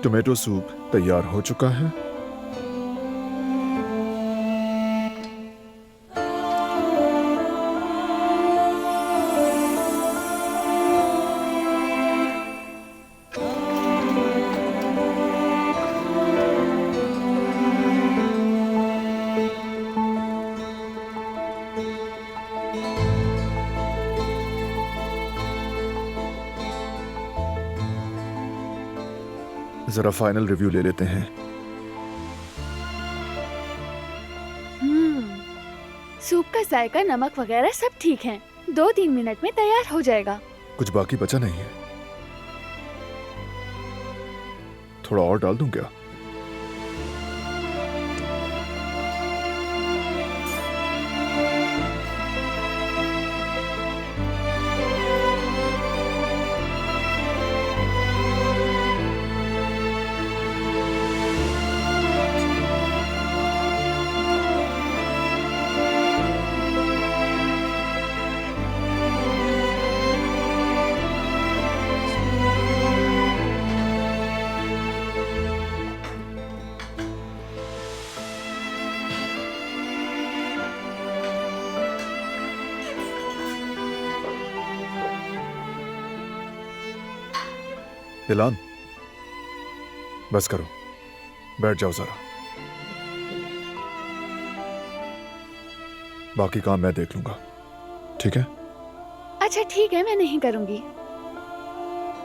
Tomato soup तैयार हो चुका है। जरा फाइनल रिव्यू ले लेते हैं। सूप का जायका, नमक वगैरह सब ठीक है। 2-3 मिनट में तैयार हो जाएगा। कुछ बाकी बचा नहीं है? थोड़ा और डाल दूं क्या? दिलान, बस करो, बैठ जाओ जरा। बाकी काम मैं देख लूंगा, ठीक है? अच्छा ठीक है, मैं नहीं करूंगी।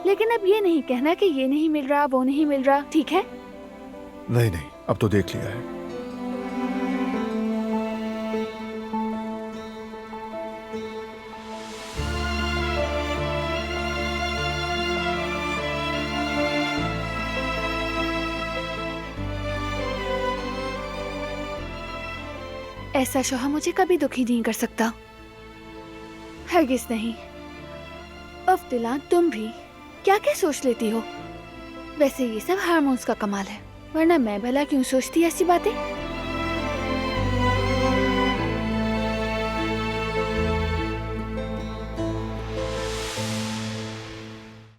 लेकिन अब ये नहीं कहना कि ये नहीं मिल रहा, वो नहीं मिल रहा, ठीक है? नहीं नहीं, अब तो देख लिया है। ऐसा शौहर मुझे कभी दुखी नहीं कर सकता, हरगिज नहीं। उफ दिलान, तुम भी क्या क्या सोच लेती हो? वैसे ये सब हार्मोन्स का कमाल है, वरना मैं भला क्यों सोचती ऐसी बातें।